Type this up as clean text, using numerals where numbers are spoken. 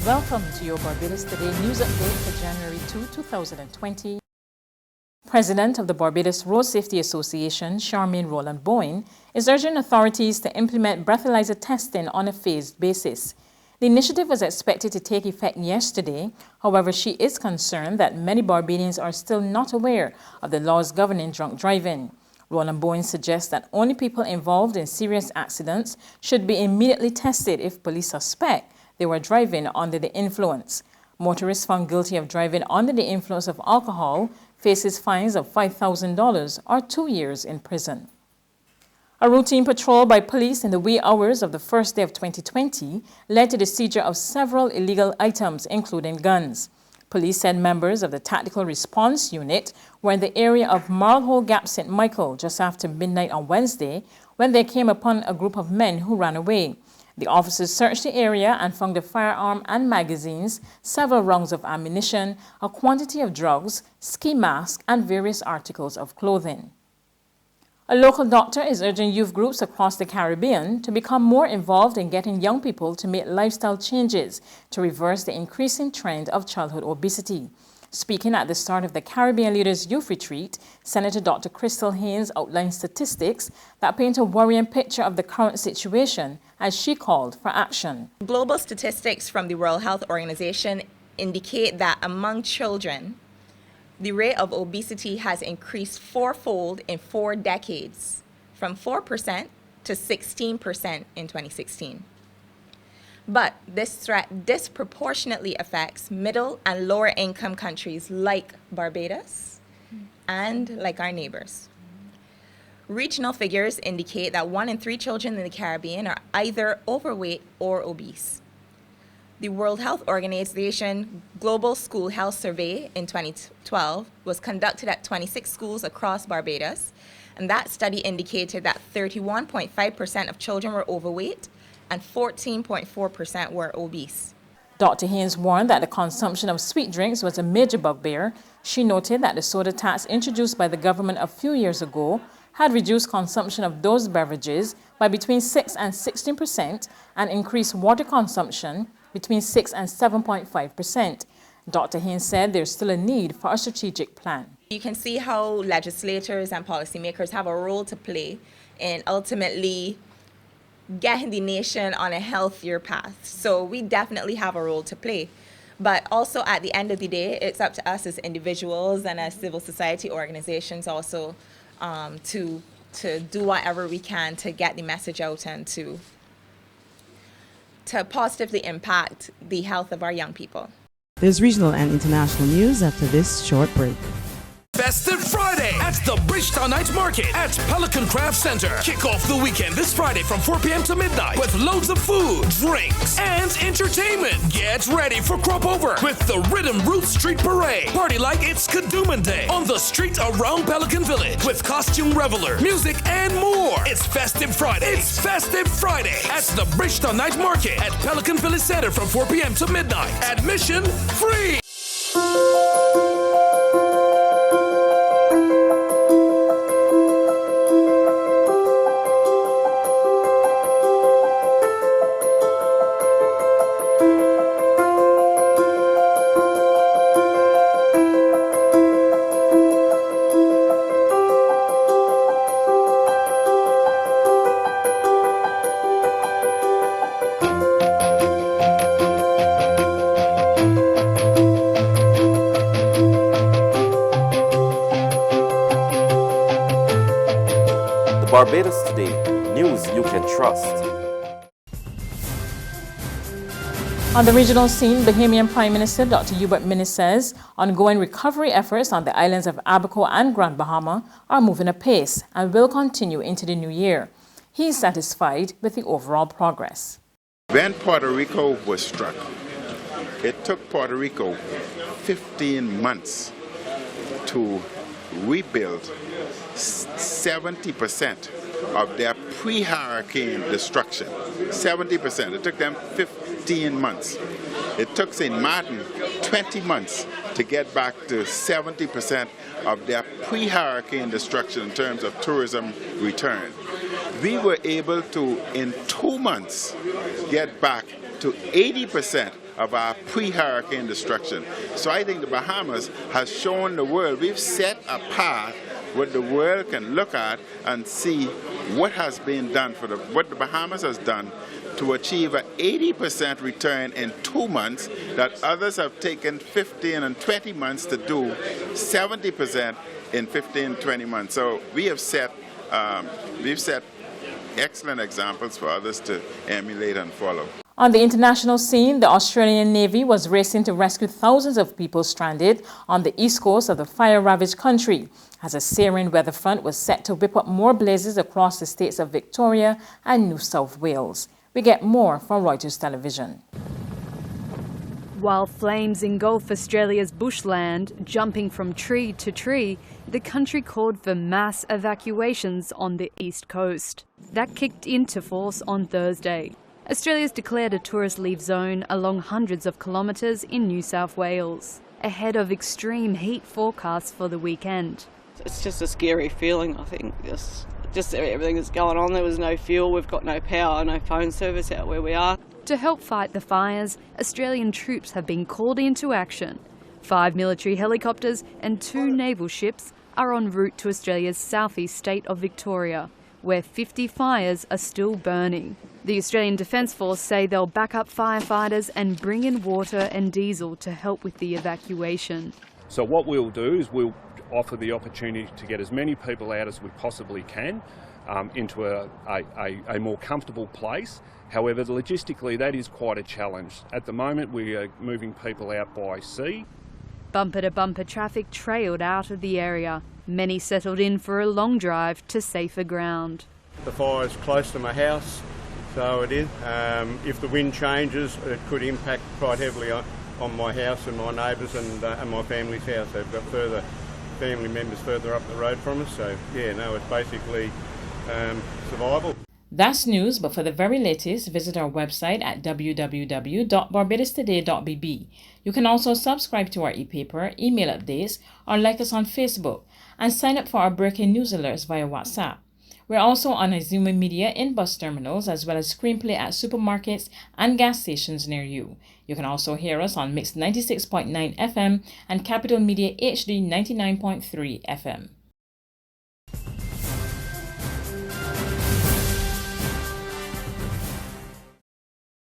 Welcome to your Barbados Today News Update for January 2, 2020. President of the Barbados Road Safety Association, Charmaine Rowland-Boyne, is urging authorities to implement breathalyser testing on a phased basis. The initiative was expected to take effect yesterday. However, she is concerned that many Barbadians are still not aware of the laws governing drunk driving. Rowland-Boyne suggests that only people involved in serious accidents should be immediately tested if police suspect they were driving under the influence. Motorists found guilty of driving under the influence of alcohol faces fines of $5,000 or 2 years in prison. A routine patrol by police in the wee hours of the first day of 2020 led to the seizure of several illegal items, including guns. Police said members of the Tactical Response Unit were in the area of Marlhole Gap, St. Michael, just after midnight on Wednesday when they came upon a group of men who ran away. The officers searched the area and found a firearm and magazines, several rounds of ammunition, a quantity of drugs, ski masks, and various articles of clothing. A local doctor is urging youth groups across the Caribbean to become more involved in getting young people to make lifestyle changes to reverse the increasing trend of childhood obesity. Speaking at the start of the Caribbean Leaders Youth Retreat, Senator Dr. Crystal Haynes outlined statistics that paint a worrying picture of the current situation as she called for action. Global statistics from the World Health Organization indicate that among children, the rate of obesity has increased fourfold in 4 decades, from 4% to 16% in 2016. But this threat disproportionately affects middle and lower income countries like Barbados and like our neighbors. Regional figures indicate that 1 in 3 children in the Caribbean are either overweight or obese. The World Health Organization Global School Health Survey in 2012 was conducted at 26 schools across Barbados, and that study indicated that 31.5% of children were overweight and 14.4% were obese. Dr. Haynes warned that the consumption of sweet drinks was a major bugbear. She noted that the soda tax introduced by the government a few years ago had reduced consumption of those beverages by between 6 and 16% and increased water consumption between 6 and 7.5%. Dr. Haynes said there's still a need for a strategic plan. You can see how legislators and policymakers have a role to play in ultimately getting the nation on a healthier path. So we definitely have a role to play. But also at the end of the day, it's up to us as individuals and as civil society organizations also to do whatever we can to get the message out and to positively impact the health of our young people. There's regional and international news after this short break. Festive Friday at the Bridgetown Night Market at Pelican Craft Center. Kick off the weekend this Friday from 4 p.m. to midnight with loads of food, drinks, and entertainment. Get ready for Crop Over with the Rhythm Roots Street Parade. Party like it's Kadooman Day on the street around Pelican Village with costume reveler, music, and more. It's Festive Friday. It's Festive Friday at the Bridgetown Night Market at Pelican Village Center from 4 p.m. to midnight. Admission free. Barbados Today, news you can trust. On the regional scene, Bahamian Prime Minister Dr. Hubert Minnis says ongoing recovery efforts on the islands of Abaco and Grand Bahama are moving apace and will continue into the new year. He is satisfied with the overall progress. When Puerto Rico was struck, it took Puerto Rico 15 months to rebuild 70% of their pre-hurricane destruction. 70%. It took them 15 months. It took St. Martin 20 months to get back to 70% of their pre-hurricane destruction in terms of tourism return. We were able to, in 2 months, get back to 80% of our pre-hurricane destruction. So I think the Bahamas has shown the world, we've set a path what the world can look at and see what has been done what the Bahamas has done to achieve an 80% return in 2 months that others have taken 15 and 20 months to do 70% in 15, 20 months. So we've set excellent examples for others to emulate and follow. On the international scene, the Australian Navy was racing to rescue thousands of people stranded on the east coast of the fire-ravaged country, as a searing weather front was set to whip up more blazes across the states of Victoria and New South Wales. We get more from Reuters Television. While flames engulf Australia's bushland, jumping from tree to tree, the country called for mass evacuations on the east coast. That kicked into force on Thursday. Australia's declared a tourist leave zone along hundreds of kilometres in New South Wales, ahead of extreme heat forecasts for the weekend. It's just a scary feeling, I think. Just everything that's going on. There was no fuel, we've got no power, no phone service out where we are. To help fight the fires, Australian troops have been called into action. 5 military helicopters and 2 naval ships are en route to Australia's southeast state of Victoria, where 50 fires are still burning. The Australian Defence Force say they'll back up firefighters and bring in water and diesel to help with the evacuation. So what we'll do is we'll offer the opportunity to get as many people out as we possibly can into a more comfortable place. However, logistically that is quite a challenge. At the moment we are moving people out by sea. Bumper-to-bumper traffic trailed out of the area. Many settled in for a long drive to safer ground. The fire is close to my house, so it is. If the wind changes, it could impact quite heavily on my house and my neighbours and my family's house. They've got further family members further up the road from us, so yeah, no, it's basically survival. That's news, but for the very latest, visit our website at www.barbadostoday.bb. You can also subscribe to our e-paper, email updates, or like us on Facebook, and sign up for our breaking news alerts via WhatsApp. We're also on Azuma Media in bus terminals, as well as Screenplay at supermarkets and gas stations near you. You can also hear us on Mix 96.9 FM and Capital Media HD 99.3 FM.